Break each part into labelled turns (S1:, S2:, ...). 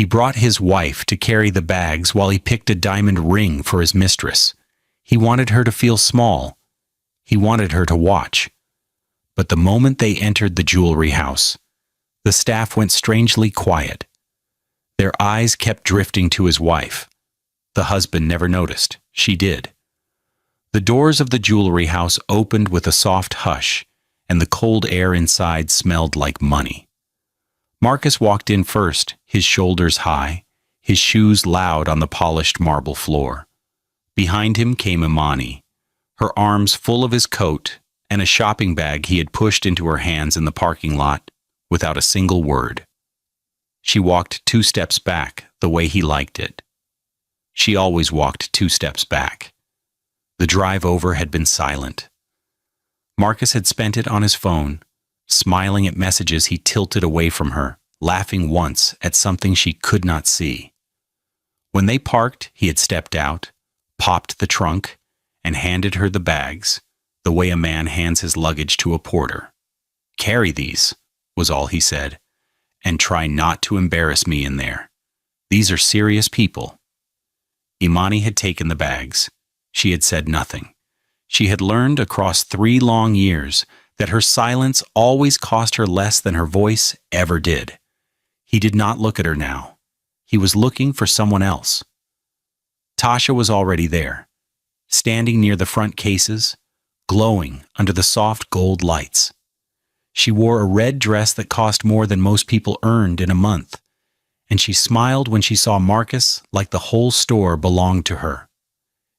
S1: He brought his wife to carry the bags while he picked a diamond ring for his mistress. He wanted her to feel small. He wanted her to watch. But the moment they entered the jewelry house, the staff went strangely quiet. Their eyes kept drifting to his wife. The husband never noticed. She did. The doors of the jewelry house opened with a soft hush, and the cold air inside smelled like money. Marcus walked in first, his shoulders high, his shoes loud on the polished marble floor. Behind him came Imani, her arms full of his coat and a shopping bag he had pushed into her hands in the parking lot without a single word. She walked 2 steps back, the way he liked it. She always walked 2 steps back. The drive over had been silent. Marcus had spent it on his phone, smiling at messages he tilted away from her, laughing once at something she could not see. When they parked, he had stepped out, popped the trunk, and handed her the bags, the way a man hands his luggage to a porter. "Carry these," was all he said, "and try not to embarrass me in there. These are serious people." Imani had taken the bags. She had said nothing. She had learned across 3 long years that her silence always cost her less than her voice ever did. He did not look at her now. He was looking for someone else. Tasha was already there, standing near the front cases, glowing under the soft gold lights. She wore a red dress that cost more than most people earned in a month, and she smiled when she saw Marcus like the whole store belonged to her.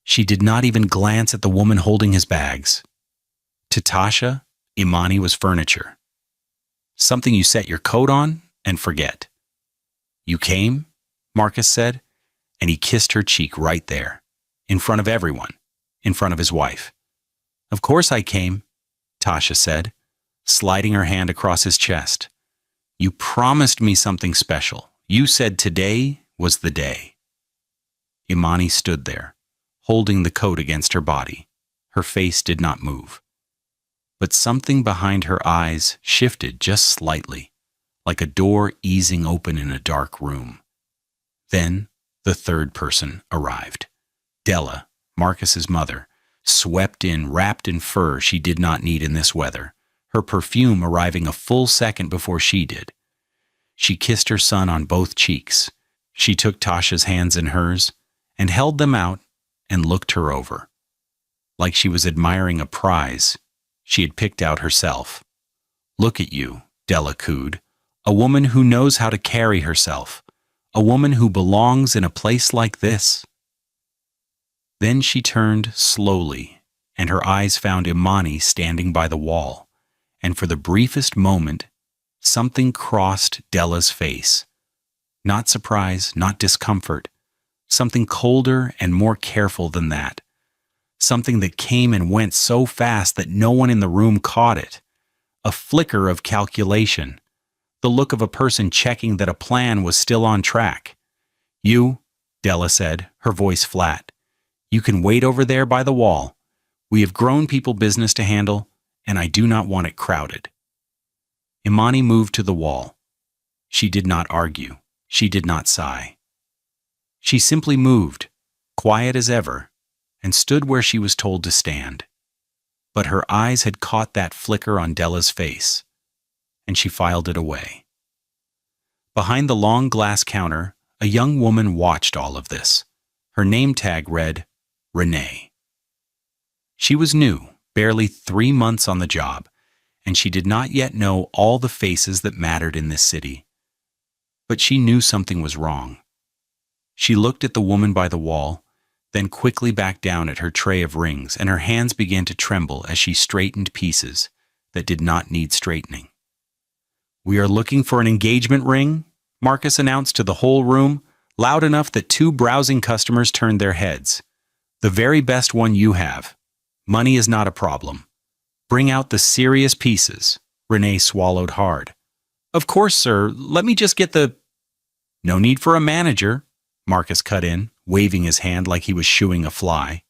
S1: She did not even glance at the woman holding his bags. To Tasha, Imani was furniture. Something you set your coat on and forget. "You came?" Marcus said, and he kissed her cheek right there, in front of everyone, in front of his wife. "Of course I came," Tasha said, sliding her hand across his chest. "You promised me something special. You said today was the day." Imani stood there, holding the coat against her body. Her face did not move. But something behind her eyes shifted just slightly, like a door easing open in a dark room. Then the third person arrived. Della, Marcus's mother, swept in wrapped in fur she did not need in this weather, her perfume arriving a full second before she did. She kissed her son on both cheeks. She took Tasha's hands in hers and held them out and looked her over. Like she was admiring a prize she had picked out herself. "Look at you," Della cooed, "a woman who knows how to carry herself, a woman who belongs in a place like this." Then she turned slowly, and her eyes found Imani standing by the wall, and for the briefest moment, something crossed Della's face. Not surprise, not discomfort, something colder and more careful than that. Something that came and went so fast that no one in the room caught it. A flicker of calculation, the look of a person checking that a plan was still on track. "You," Della said, her voice flat, "you can wait over there by the wall. We have grown people business to handle, and I do not want it crowded." Imani moved to the wall. She did not argue. She did not sigh. She simply moved, quiet as ever, and stood where she was told to stand. But her eyes had caught that flicker on Della's face, and she filed it away. Behind the long glass counter, a young woman watched all of this. Her name tag read, Renee. She was new, barely 3 months on the job, and she did not yet know all the faces that mattered in this city. But she knew something was wrong. She looked at the woman by the wall, then quickly back down at her tray of rings, and her hands began to tremble as she straightened pieces that did not need straightening. "We are looking for an engagement ring," Marcus announced to the whole room, loud enough that 2 browsing customers turned their heads. "The very best one you have. Money is not a problem. Bring out the serious pieces." Renee swallowed hard. "Of course, sir. Let me just get the—" "No need for a manager," Marcus cut in, waving his hand like he was shooing a fly.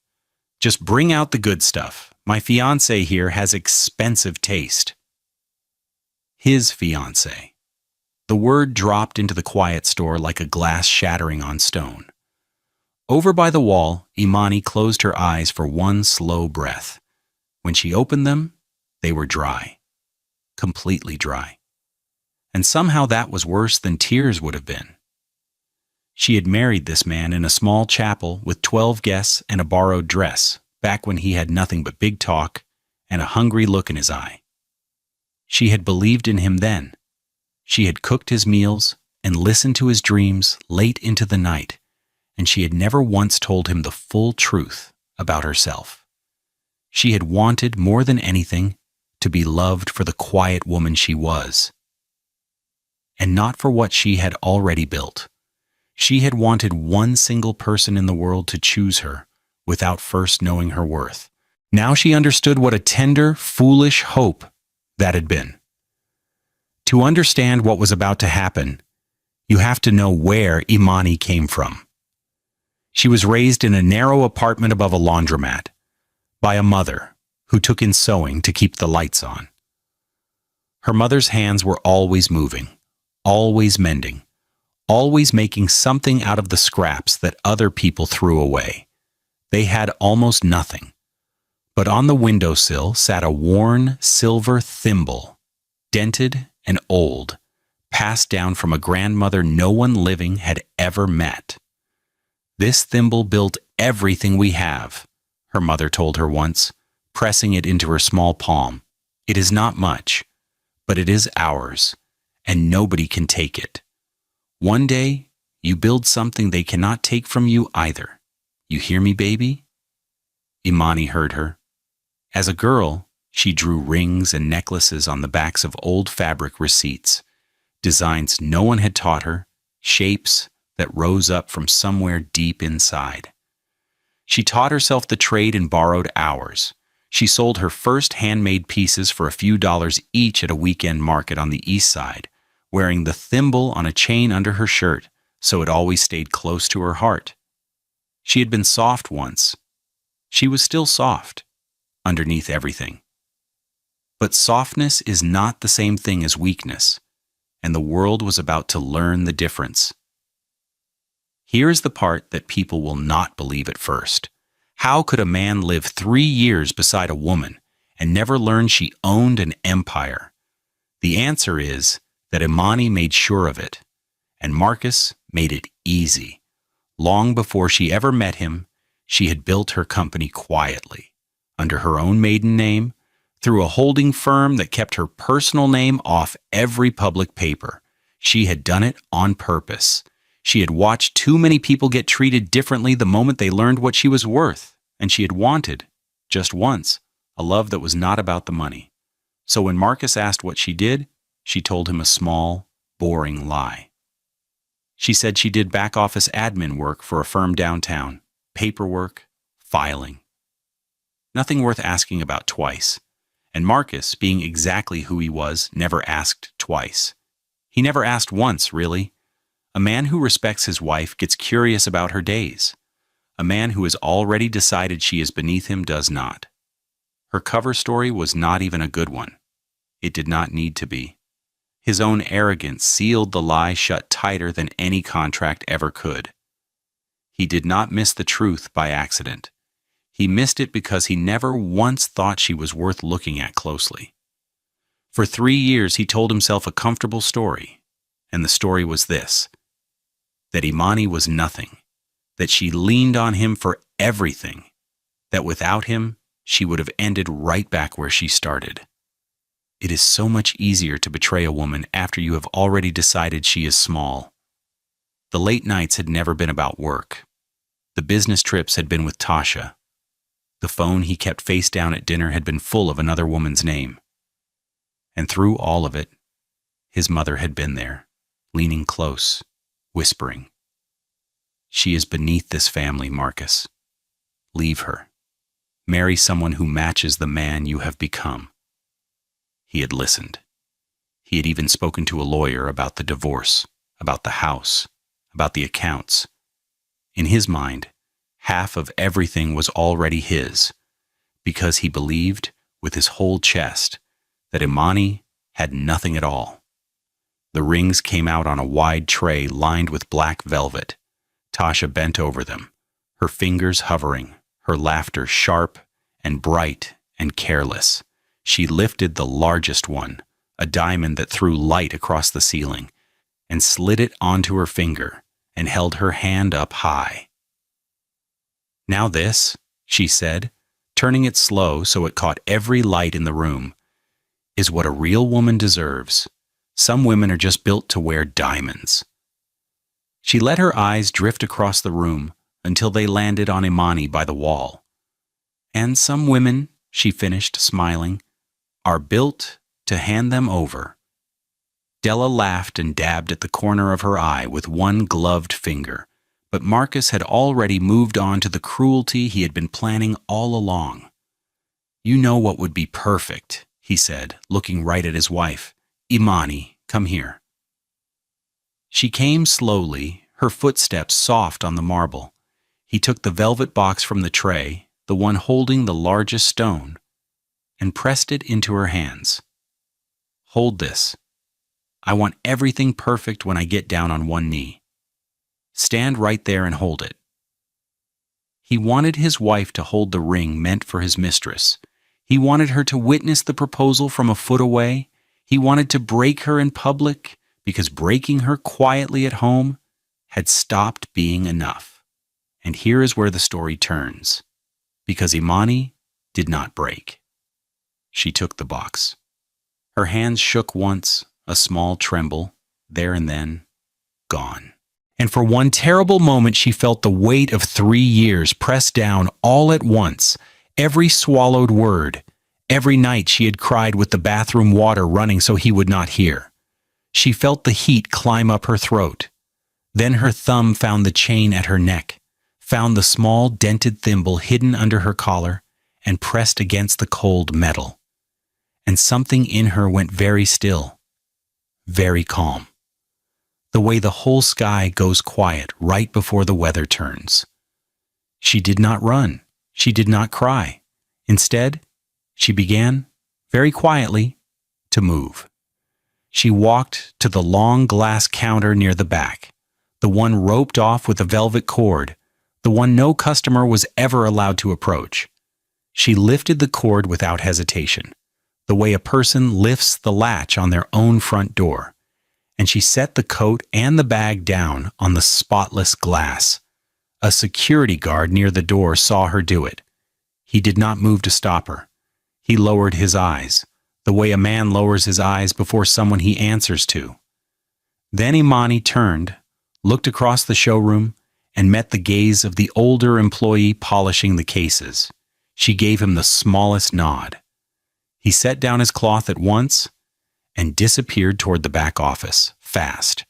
S1: "Just bring out the good stuff. My fiancé here has expensive taste." His fiancé. The word dropped into the quiet store like a glass shattering on stone. Over by the wall, Imani closed her eyes for one slow breath. When she opened them, they were dry. Completely dry. And somehow that was worse than tears would have been. She had married this man in a small chapel with 12 guests and a borrowed dress, back when he had nothing but big talk and a hungry look in his eye. She had believed in him then. She had cooked his meals and listened to his dreams late into the night, and she had never once told him the full truth about herself. She had wanted more than anything to be loved for the quiet woman she was, and not for what she had already built. She had wanted one single person in the world to choose her without first knowing her worth. Now she understood what a tender, foolish hope that had been. To understand what was about to happen, you have to know where Imani came from. She was raised in a narrow apartment above a laundromat by a mother who took in sewing to keep the lights on. Her mother's hands were always moving, always mending, always making something out of the scraps that other people threw away. They had almost nothing. But on the windowsill sat a worn silver thimble, dented and old, passed down from a grandmother no one living had ever met. "This thimble built everything we have," her mother told her once, pressing it into her small palm. "It is not much, but it is ours, and nobody can take it. One day, you build something they cannot take from you either. You hear me, baby?" Imani heard her. As a girl, she drew rings and necklaces on the backs of old fabric receipts, designs no one had taught her, shapes that rose up from somewhere deep inside. She taught herself the trade in borrowed hours. She sold her first handmade pieces for a few dollars each at a weekend market on the east side, wearing the thimble on a chain under her shirt so it always stayed close to her heart. She had been soft once. She was still soft, underneath everything. But softness is not the same thing as weakness, and the world was about to learn the difference. Here is the part that people will not believe at first. How could a man live 3 years beside a woman and never learn she owned an empire? The answer is that Imani made sure of it, and Marcus made it easy. Long before she ever met him, she had built her company quietly, under her own maiden name, through a holding firm that kept her personal name off every public paper. She had done it on purpose. She had watched too many people get treated differently the moment they learned what she was worth, and she had wanted, just once, a love that was not about the money. So when Marcus asked what she did, she told him a small, boring lie. She said she did back-office admin work for a firm downtown, paperwork, filing. Nothing worth asking about twice. And Marcus, being exactly who he was, never asked twice. He never asked once, really. A man who respects his wife gets curious about her days. A man who has already decided she is beneath him does not. Her cover story was not even a good one. It did not need to be. His own arrogance sealed the lie shut tighter than any contract ever could. He did not miss the truth by accident. He missed it because he never once thought she was worth looking at closely. For 3 years he told himself a comfortable story, and the story was this: that Imani was nothing, that she leaned on him for everything, that without him she would have ended right back where she started. It is so much easier to betray a woman after you have already decided she is small. The late nights had never been about work. The business trips had been with Tasha. The phone he kept face down at dinner had been full of another woman's name. And through all of it, his mother had been there, leaning close, whispering, "She is beneath this family, Marcus. Leave her. Marry someone who matches the man you have become." He had listened. He had even spoken to a lawyer about the divorce, about the house, about the accounts. In his mind, half of everything was already his, because he believed with his whole chest that Imani had nothing at all. The rings came out on a wide tray lined with black velvet. Tasha bent over them, her fingers hovering, her laughter sharp and bright and careless. She lifted the largest one, a diamond that threw light across the ceiling, and slid it onto her finger and held her hand up high. "Now this," she said, turning it slow so it caught every light in the room, "is what a real woman deserves. Some women are just built to wear diamonds." She let her eyes drift across the room until they landed on Imani by the wall. "And some women," she finished, smiling, "are built to hand them over." Della laughed and dabbed at the corner of her eye with one gloved finger, but Marcus had already moved on to the cruelty he had been planning all along. "You know what would be perfect," he said, looking right at his wife. "Imani, come here." She came slowly, her footsteps soft on the marble. He took the velvet box from the tray, the one holding the largest stone, and pressed it into her hands. "Hold this. I want everything perfect when I get down on one knee. Stand right there and hold it." He wanted his wife to hold the ring meant for his mistress. He wanted her to witness the proposal from a foot away. He wanted to break her in public, because breaking her quietly at home had stopped being enough. And here is where the story turns, because Imani did not break. She took the box. Her hands shook once, a small tremble, there and then, gone. And for one terrible moment she felt the weight of 3 years pressed down all at once, every swallowed word. Every night she had cried with the bathroom water running so he would not hear. She felt the heat climb up her throat. Then her thumb found the chain at her neck, found the small dented thimble hidden under her collar, and pressed against the cold metal. And something in her went very still, very calm. The way the whole sky goes quiet right before the weather turns. She did not run. She did not cry. Instead, she began, very quietly, to move. She walked to the long glass counter near the back, the one roped off with a velvet cord, the one no customer was ever allowed to approach. She lifted the cord without hesitation, the way a person lifts the latch on their own front door, and she set the coat and the bag down on the spotless glass. A security guard near the door saw her do it. He did not move to stop her. He lowered his eyes, the way a man lowers his eyes before someone he answers to. Then Imani turned, looked across the showroom, and met the gaze of the older employee polishing the cases. She gave him the smallest nod. He set down his cloth at once and disappeared toward the back office, fast.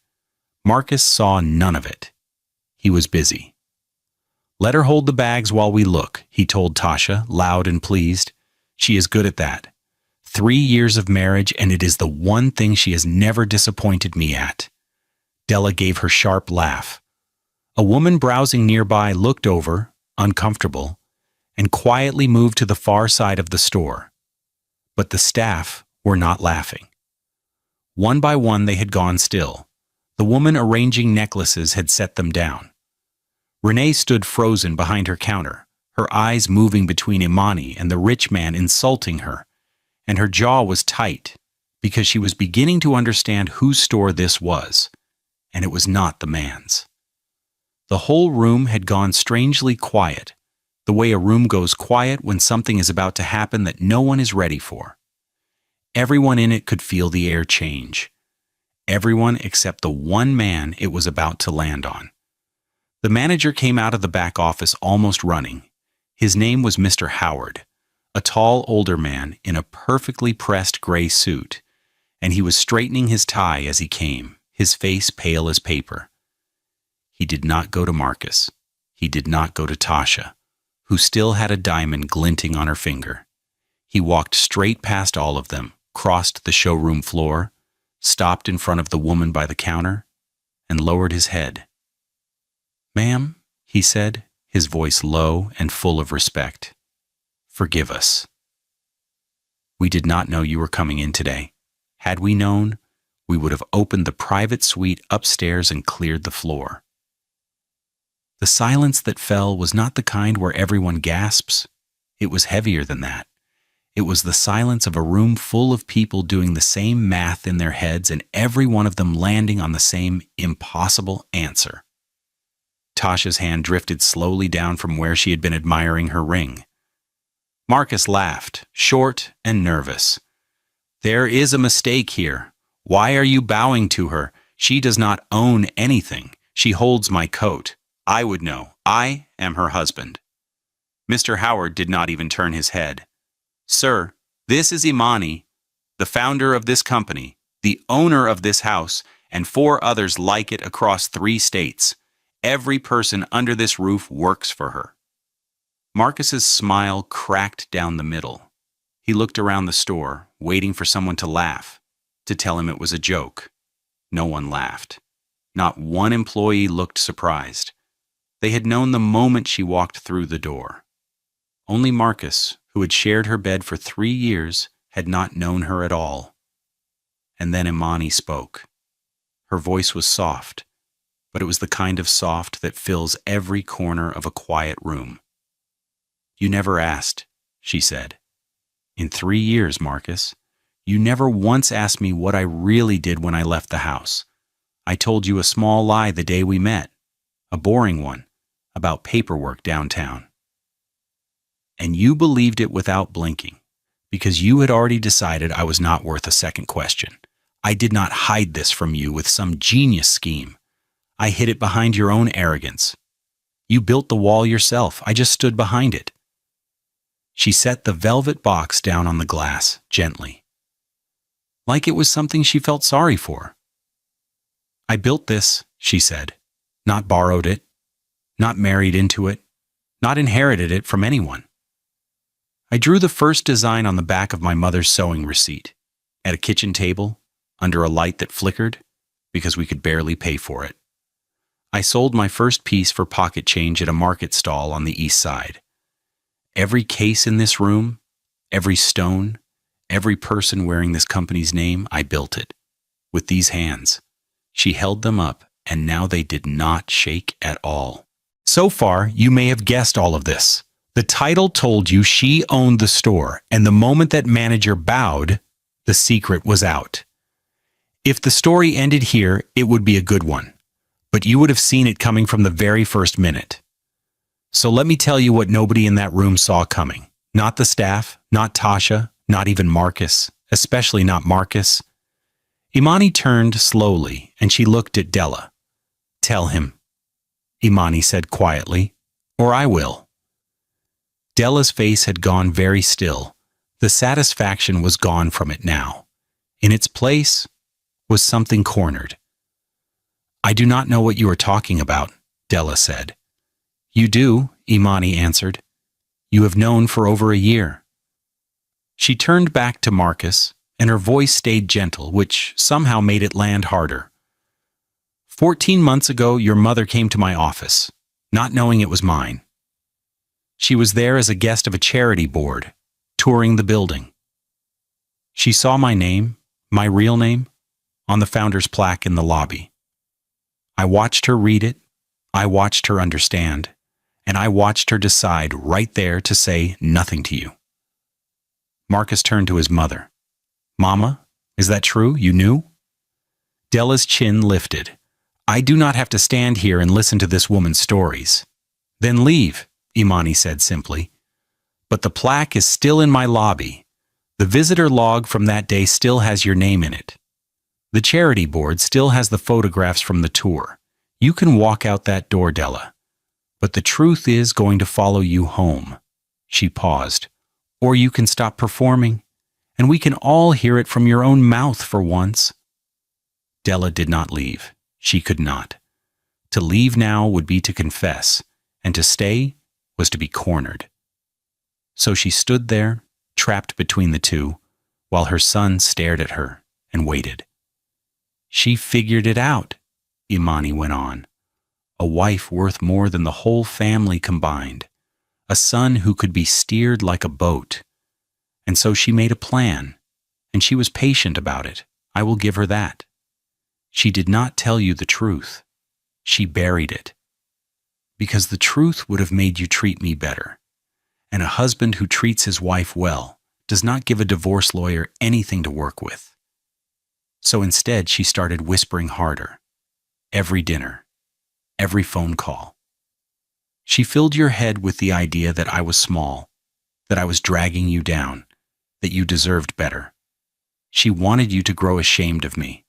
S1: Marcus saw none of it. He was busy. "Let her hold the bags while we look," he told Tasha, loud and pleased. "She is good at that. 3 years of marriage, and it is the one thing she has never disappointed me at." Della gave her sharp laugh. A woman browsing nearby looked over, uncomfortable, and quietly moved to the far side of the store. But the staff were not laughing. One by one they had gone still. The woman arranging necklaces had set them down. Renee stood frozen behind her counter, her eyes moving between Imani and the rich man insulting her, and her jaw was tight because she was beginning to understand whose store this was, and it was not the man's. The whole room had gone strangely quiet, the way a room goes quiet when something is about to happen that no one is ready for. Everyone in it could feel the air change. Everyone except the one man it was about to land on. The manager came out of the back office almost running. His name was Mr. Howard, a tall older man in a perfectly pressed gray suit, and he was straightening his tie as he came, his face pale as paper. He did not go to Marcus. He did not go to Tasha, who still had a diamond glinting on her finger. He walked straight past all of them, crossed the showroom floor, stopped in front of the woman by the counter, and lowered his head. "Ma'am," he said, his voice low and full of respect, "forgive us. We did not know you were coming in today. Had we known, we would have opened the private suite upstairs and cleared the floor. The silence that fell was not the kind where everyone gasps. It was heavier than that. It was the silence of a room full of people doing the same math in their heads and every one of them landing on the same impossible answer. Tasha's hand drifted slowly down from where she had been admiring her ring. Marcus laughed, short and nervous. "There is a mistake here. Why are you bowing to her? She does not own anything. She holds my coat. I would know. I am her husband." Mr. Howard did not even turn his head. "Sir, this is Imani, the founder of this company, the owner of this house, and 4 others like it across 3 states. Every person under this roof works for her." Marcus's smile cracked down the middle. He looked around the store, waiting for someone to laugh, to tell him it was a joke. No one laughed. Not one employee looked surprised. They had known the moment she walked through the door. Only Marcus, who had shared her bed for 3 years, had not known her at all. And then Imani spoke. Her voice was soft, but it was the kind of soft that fills every corner of a quiet room. "You never asked," she said. "In 3 years, Marcus, you never once asked me what I really did when I left the house. I told you a small lie the day we met, a boring one, about paperwork downtown. And you believed it without blinking, because you had already decided I was not worth a second question. I did not hide this from you with some genius scheme. I hid it behind your own arrogance. You built the wall yourself. I just stood behind it." She set the velvet box down on the glass, gently, like it was something she felt sorry for. "I built this," she said, "not borrowed it, not married into it, not inherited it from anyone. I drew the first design on the back of my mother's sewing receipt, at a kitchen table, under a light that flickered, because we could barely pay for it. I sold my first piece for pocket change at a market stall on the east side. Every case in this room, every stone, every person wearing this company's name, I built it. With these hands." She held them up, and now they did not shake at all. "So far, you may have guessed all of this. The title told you she owned the store, and the moment that manager bowed, the secret was out. If the story ended here, it would be a good one, but you would have seen it coming from the very first minute. So let me tell you what nobody in that room saw coming. Not the staff, not Tasha, not even Marcus, especially not Marcus." Imani turned slowly, and she looked at Della. "Tell him," Imani said quietly, "or I will." Della's face had gone very still. The satisfaction was gone from it now. In its place was something cornered. "I do not know what you are talking about," Della said. "You do," Imani answered. "You have known for over a year." She turned back to Marcus, and her voice stayed gentle, which somehow made it land harder. 14 months ago, your mother came to my office, not knowing it was mine. She was there as a guest of a charity board, touring the building. She saw my name, my real name, on the founder's plaque in the lobby. I watched her read it, I watched her understand, and I watched her decide right there to say nothing to you." Marcus turned to his mother. "Mama, is that true? You knew?" Della's chin lifted. "I do not have to stand here and listen to this woman's stories." "Then leave," Imani said simply. "But the plaque is still in my lobby. The visitor log from that day still has your name in it. The charity board still has the photographs from the tour. You can walk out that door, Della. But the truth is going to follow you home." She paused. "Or you can stop performing, and we can all hear it from your own mouth for once." Della did not leave. She could not. To leave now would be to confess, and to stay was to be cornered. So she stood there, trapped between the two, while her son stared at her and waited. "She figured it out," Imani went on. "A wife worth more than the whole family combined. A son who could be steered like a boat. And so she made a plan, and she was patient about it. I will give her that. She did not tell you the truth. She buried it. Because the truth would have made you treat me better. And a husband who treats his wife well does not give a divorce lawyer anything to work with. So instead, she started whispering harder. Every dinner, every phone call. She filled your head with the idea that I was small, that I was dragging you down, that you deserved better. She wanted you to grow ashamed of me.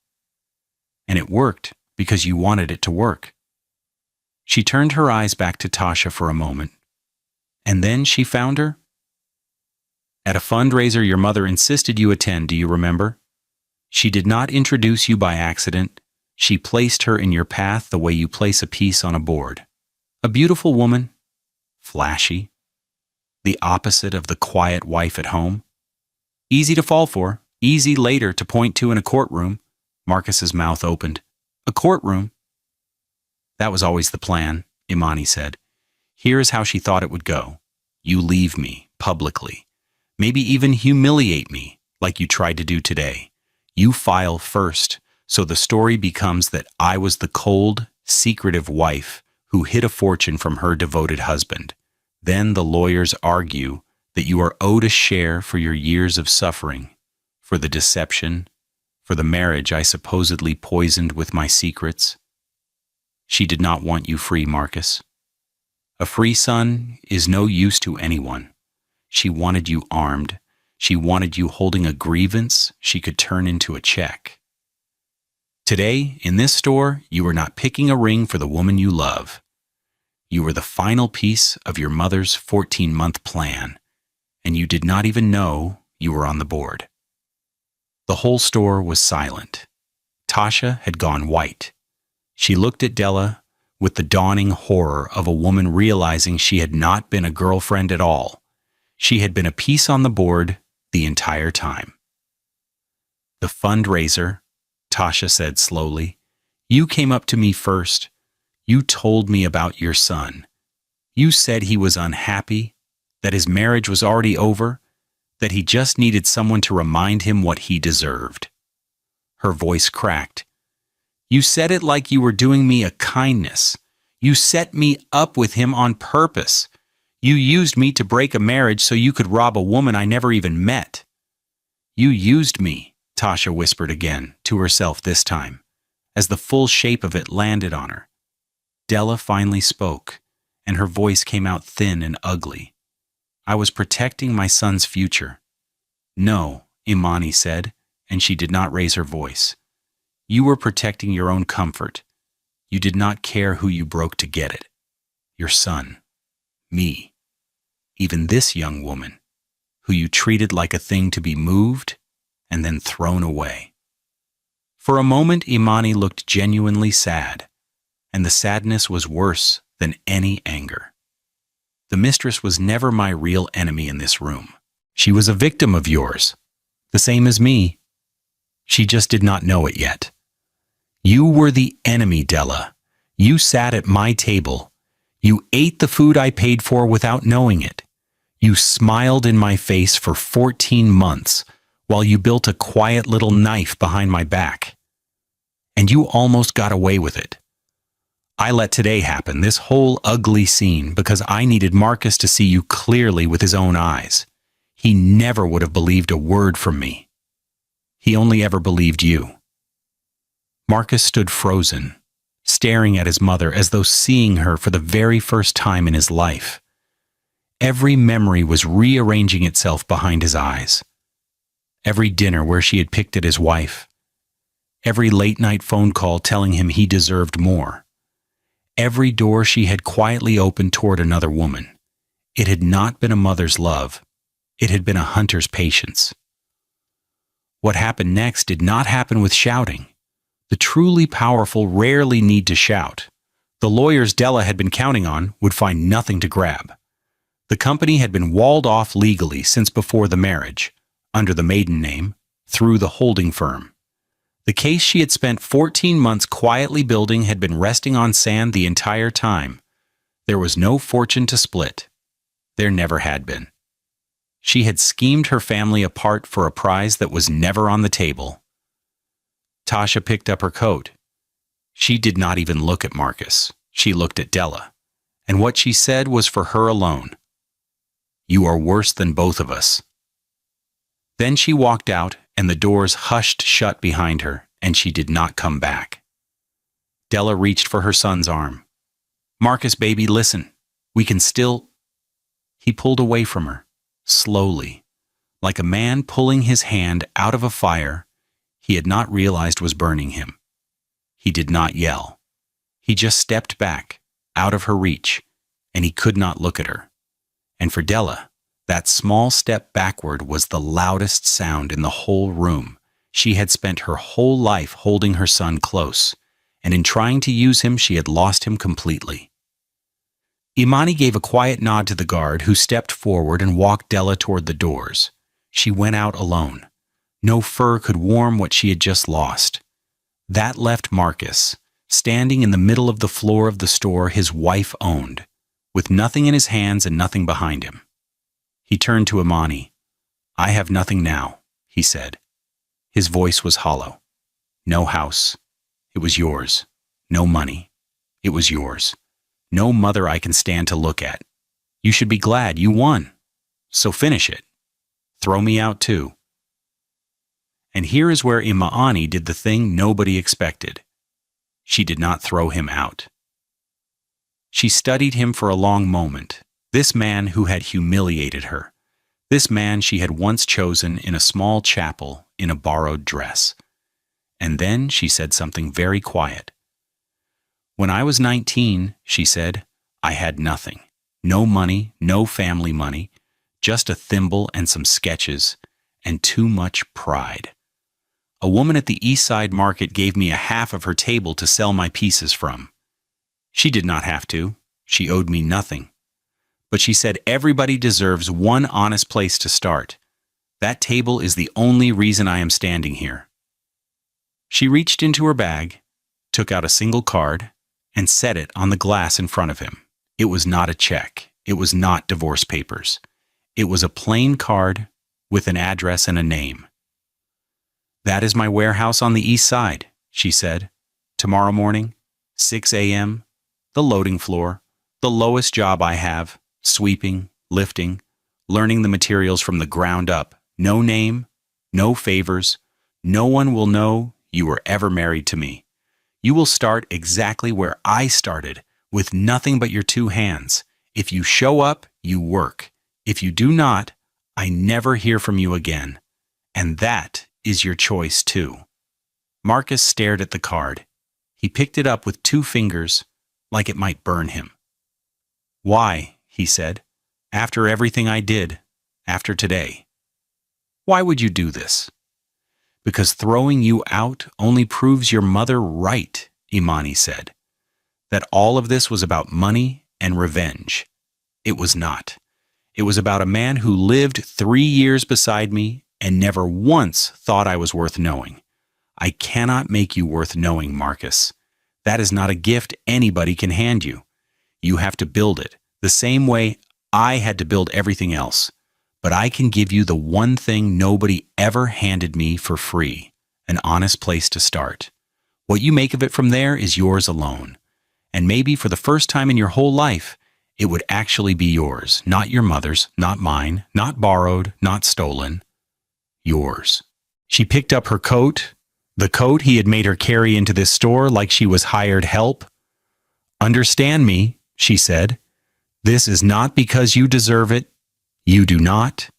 S1: And it worked because you wanted it to work. She turned her eyes back to Tasha for a moment. And then she found her? At a fundraiser your mother insisted you attend, do you remember? She did not introduce you by accident. She placed her in your path the way you place a piece on a board. A beautiful woman, flashy, the opposite of the quiet wife at home. Easy to fall for, easy later to point to in a courtroom. Marcus's mouth opened. A courtroom? That was always the plan, Imani said. Here is how she thought it would go. You leave me, publicly. Maybe even humiliate me, like you tried to do today. You file first, so the story becomes that I was the cold, secretive wife who hid a fortune from her devoted husband. Then the lawyers argue that you are owed a share for your years of suffering, for the deception, for the marriage I supposedly poisoned with my secrets. She did not want you free, Marcus. A free son is no use to anyone. She wanted you armed. She wanted you holding a grievance she could turn into a check. Today, in this store, you are not picking a ring for the woman you love. You were the final piece of your mother's 14-month plan, and you did not even know you were on the board. The whole store was silent. Tasha had gone white. She looked at Della with the dawning horror of a woman realizing she had not been a girlfriend at all. She had been a piece on the board the entire time. The fundraiser, Tasha said slowly. You came up to me first. You told me about your son. You said he was unhappy, that his marriage was already over, that he just needed someone to remind him what he deserved. Her voice cracked. You said it like you were doing me a kindness. You set me up with him on purpose. You used me to break a marriage so you could rob a woman I never even met. You used me, Tasha whispered again, to herself this time, as the full shape of it landed on her. Della finally spoke, and her voice came out thin and ugly. I was protecting my son's future. No, Imani said, and she did not raise her voice. You were protecting your own comfort. You did not care who you broke to get it. Your son. Me. Even this young woman, who you treated like a thing to be moved and then thrown away. For a moment, Imani looked genuinely sad, and the sadness was worse than any anger. The mistress was never my real enemy in this room. She was a victim of yours, the same as me. She just did not know it yet. You were the enemy, Della. You sat at my table. You ate the food I paid for without knowing it. You smiled in my face for 14 months while you built a quiet little knife behind my back. And you almost got away with it. I let today happen, this whole ugly scene, because I needed Marcus to see you clearly with his own eyes. He never would have believed a word from me. He only ever believed you. Marcus stood frozen, staring at his mother as though seeing her for the very first time in his life. Every memory was rearranging itself behind his eyes. Every dinner where she had picked at his wife. Every late-night phone call telling him he deserved more. Every door she had quietly opened toward another woman. It had not been a mother's love. It had been a hunter's patience. What happened next did not happen with shouting. The truly powerful rarely need to shout. The lawyers Della had been counting on would find nothing to grab. The company had been walled off legally since before the marriage, under the maiden name, through the holding firm. The case she had spent 14 months quietly building had been resting on sand the entire time. There was no fortune to split. There never had been. She had schemed her family apart for a prize that was never on the table. Tasha picked up her coat. She did not even look at Marcus. She looked at Della. And what she said was for her alone. "You are worse than both of us." Then she walked out, and the doors hushed shut behind her, and she did not come back. Della reached for her son's arm. "Marcus, baby, listen. We can still—" He pulled away from her, slowly, like a man pulling his hand out of a fire he had not realized was burning him. He did not yell. He just stepped back, out of her reach, and he could not look at her. And for Della, that small step backward was the loudest sound in the whole room. She had spent her whole life holding her son close, and in trying to use him, she had lost him completely. Imani gave a quiet nod to the guard, who stepped forward and walked Della toward the doors. She went out alone. No fur could warm what she had just lost. That left Marcus, standing in the middle of the floor of the store his wife owned, with nothing in his hands and nothing behind him. He turned to Imani. "I have nothing now," he said. His voice was hollow. "No house. It was yours. No money. It was yours. No mother I can stand to look at. You should be glad you won. So finish it. Throw me out too." And here is where Imani did the thing nobody expected. She did not throw him out. She studied him for a long moment, this man who had humiliated her, this man she had once chosen in a small chapel in a borrowed dress. And then she said something very quiet. "When I was 19, she said, I had nothing. No money, no family money, just a thimble and some sketches, and too much pride. A woman at the East Side Market gave me a half of her table to sell my pieces from. She did not have to. She owed me nothing. But she said everybody deserves one honest place to start. That table is the only reason I am standing here." She reached into her bag, took out a single card, and set it on the glass in front of him. It was not a check. It was not divorce papers. It was a plain card with an address and a name. "That is my warehouse on the East Side," she said. "Tomorrow morning, 6 a.m., the loading floor, the lowest job I have, sweeping, lifting, learning the materials from the ground up. No name, no favors. No one will know you were ever married to me. You will start exactly where I started, with nothing but your two hands. If you show up, you work. If you do not, I never hear from you again. And that is your choice too." Marcus stared at the card. He picked it up with 2 fingers, like it might burn him. "Why?" he said. "After everything I did, after today. Why would you do this?" "Because throwing you out only proves your mother right," Imani said. "That all of this was about money and revenge. It was not. It was about a man who lived 3 years beside me and never once thought I was worth knowing. I cannot make you worth knowing, Marcus. That is not a gift anybody can hand you. You have to build it, the same way I had to build everything else. But I can give you the one thing nobody ever handed me for free, an honest place to start. What you make of it from there is yours alone. And maybe for the first time in your whole life, it would actually be yours, not your mother's, not mine, not borrowed, not stolen. Yours." She picked up her coat, the coat he had made her carry into this store like she was hired help. "Understand me," she said. "This is not because you deserve it. You do not.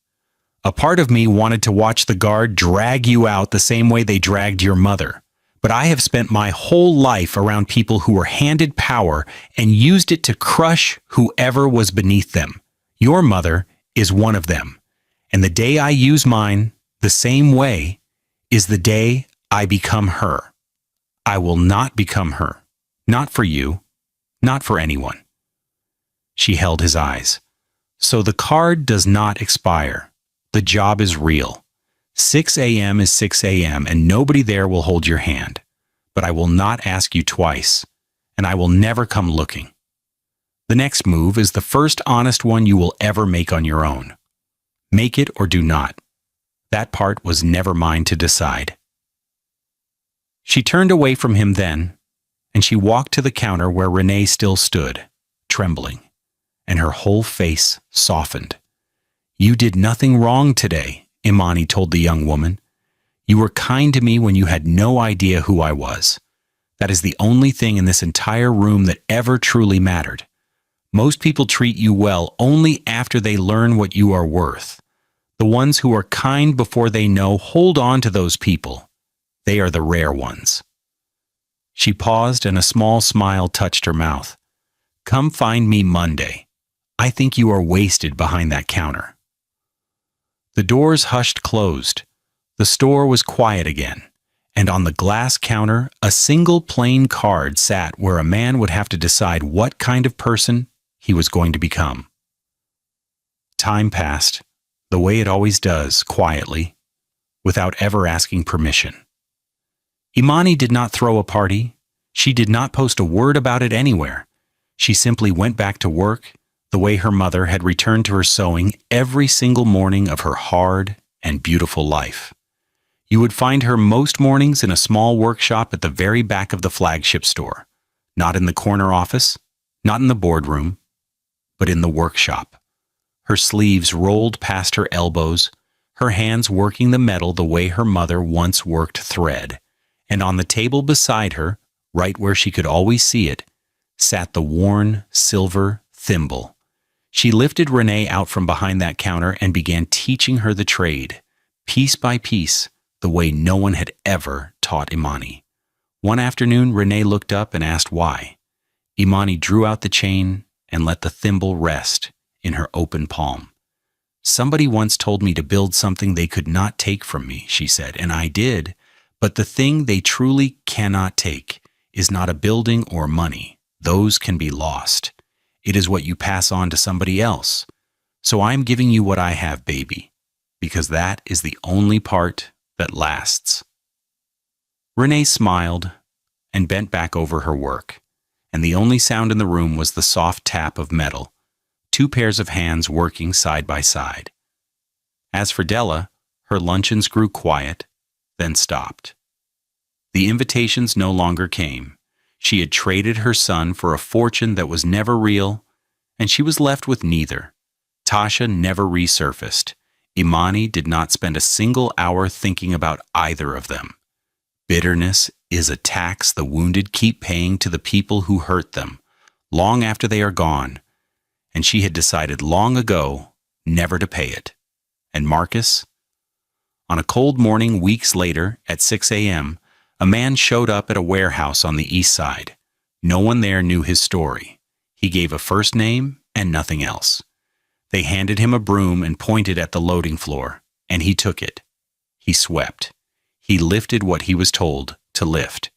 S1: A part of me wanted to watch the guard drag you out the same way they dragged your mother. But I have spent my whole life around people who were handed power and used it to crush whoever was beneath them. Your mother is one of them. And the day I use mine the same way is the day I become her. I will not become her. Not for you. Not for anyone." She held his eyes. "So the card does not expire. The job is real. 6 a.m. is 6 a.m. and nobody there will hold your hand. But I will not ask you twice, and I will never come looking. The next move is the first honest one you will ever make on your own. Make it or do not. That part was never mine to decide." She turned away from him then, and she walked to the counter where Renee still stood, trembling, and her whole face softened. "You did nothing wrong today," Imani told the young woman. "You were kind to me when you had no idea who I was. That is the only thing in this entire room that ever truly mattered. Most people treat you well only after they learn what you are worth. The ones who are kind before they know hold on to those people. They are the rare ones." She paused and a small smile touched her mouth. "Come find me Monday. I think you are wasted behind that counter." The doors hushed closed. The store was quiet again, and on the glass counter a single plain card sat where a man would have to decide what kind of person he was going to become. Time passed, the way it always does, quietly, without ever asking permission. Imani did not throw a party. She did not post a word about it anywhere. She simply went back to work the way her mother had returned to her sewing every single morning of her hard and beautiful life. You would find her most mornings in a small workshop at the very back of the flagship store, not in the corner office, not in the boardroom, but in the workshop. Her sleeves rolled past her elbows, her hands working the metal the way her mother once worked thread, and on the table beside her, right where she could always see it, sat the worn silver thimble. She lifted Renee out from behind that counter and began teaching her the trade, piece by piece, the way no one had ever taught Imani. One afternoon, Renee looked up and asked why. Imani drew out the chain and let the thimble rest in her open palm. "Somebody once told me to build something they could not take from me," she said, "and I did. But the thing they truly cannot take is not a building or money. Those can be lost. It is what you pass on to somebody else. So I'm giving you what I have, baby, because that is the only part that lasts." Renee smiled and bent back over her work, and the only sound in the room was the soft tap of metal, two pairs of hands working side by side. As for Della, her luncheons grew quiet, then stopped. The invitations no longer came. She had traded her son for a fortune that was never real, and she was left with neither. Tasha never resurfaced. Imani did not spend a single hour thinking about either of them. Bitterness is a tax the wounded keep paying to the people who hurt them, long after they are gone, and she had decided long ago never to pay it. And Marcus? On a cold morning weeks later, at 6 a.m., a man showed up at a warehouse on the east side. No one there knew his story. He gave a first name and nothing else. They handed him a broom and pointed at the loading floor, and he took it. He swept. He lifted what he was told to lift.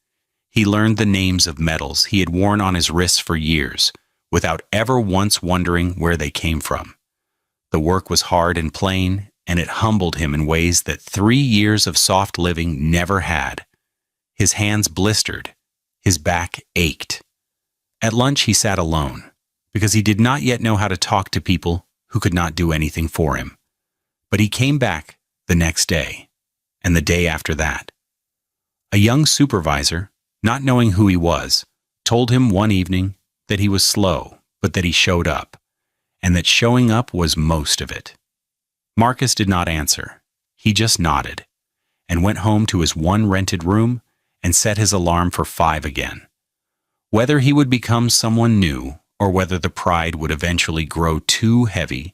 S1: He learned the names of medals he had worn on his wrists for years, without ever once wondering where they came from. The work was hard and plain, and it humbled him in ways that 3 years of soft living never had. His hands blistered. His back ached. At lunch he sat alone, because he did not yet know how to talk to people who could not do anything for him. But he came back the next day, and the day after that. A young supervisor, not knowing who he was, told him one evening that he was slow, but that he showed up, and that showing up was most of it. Marcus did not answer. He just nodded, and went home to his one rented room and set his alarm for 5 again. Whether he would become someone new, or whether the pride would eventually grow too heavy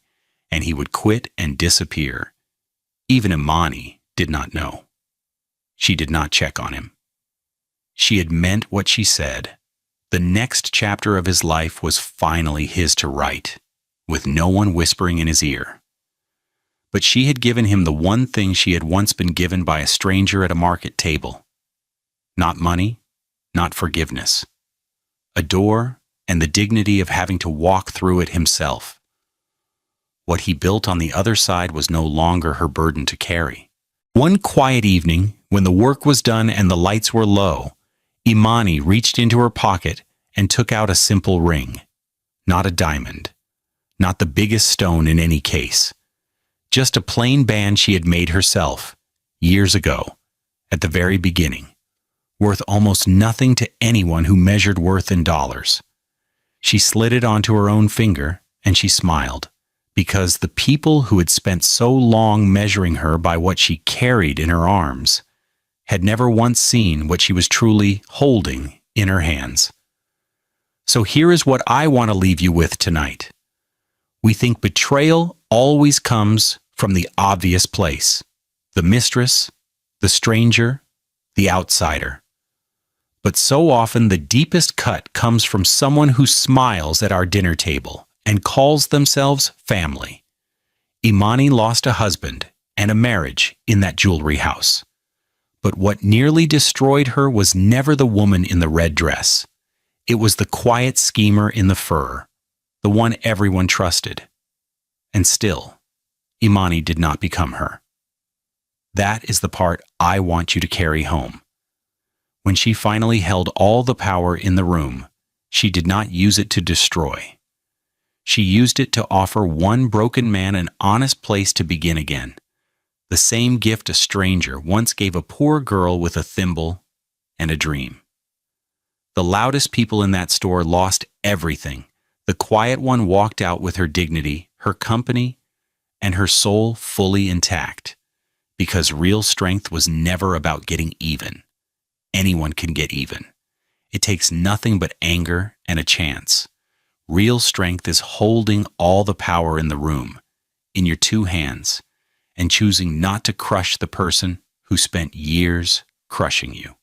S1: and he would quit and disappear, even Imani did not know. She did not check on him. She had meant what she said. The next chapter of his life was finally his to write, with no one whispering in his ear. But she had given him the one thing she had once been given by a stranger at a market table. Not money, not forgiveness. A door and the dignity of having to walk through it himself. What he built on the other side was no longer her burden to carry. One quiet evening, when the work was done and the lights were low, Imani reached into her pocket and took out a simple ring. Not a diamond. Not the biggest stone in any case. Just a plain band she had made herself, years ago, at the very beginning, worth almost nothing to anyone who measured worth in dollars. She slid it onto her own finger, and she smiled, because the people who had spent so long measuring her by what she carried in her arms had never once seen what she was truly holding in her hands. So here is what I want to leave you with tonight. We think betrayal always comes from the obvious place: the mistress, the stranger, the outsider. But so often the deepest cut comes from someone who smiles at our dinner table and calls themselves family. Imani lost a husband and a marriage in that jewelry house. But what nearly destroyed her was never the woman in the red dress. It was the quiet schemer in the fur, the one everyone trusted. And still, Imani did not become her. That is the part I want you to carry home. When she finally held all the power in the room, she did not use it to destroy. She used it to offer one broken man an honest place to begin again. The same gift a stranger once gave a poor girl with a thimble and a dream. The loudest people in that store lost everything. The quiet one walked out with her dignity, her company, and her soul fully intact. Because real strength was never about getting even. Anyone can get even. It takes nothing but anger and a chance. Real strength is holding all the power in the room, in your two hands, and choosing not to crush the person who spent years crushing you.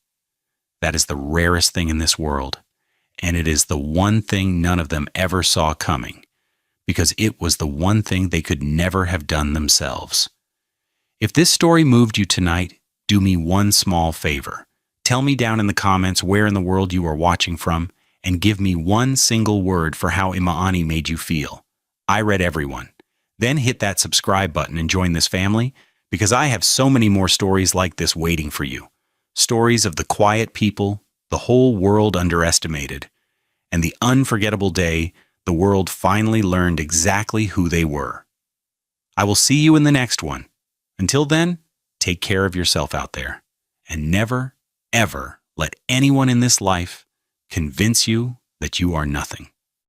S1: That is the rarest thing in this world, and it is the one thing none of them ever saw coming, because it was the one thing they could never have done themselves. If this story moved you tonight, do me one small favor. Tell me down in the comments where in the world you are watching from, and give me one single word for how Imani made you feel. I read everyone. Then hit that subscribe button and join this family, because I have so many more stories like this waiting for you. Stories of the quiet people the whole world underestimated, and the unforgettable day the world finally learned exactly who they were. I will see you in the next one. Until then, take care of yourself out there, and never, ever let anyone in this life convince you that you are nothing.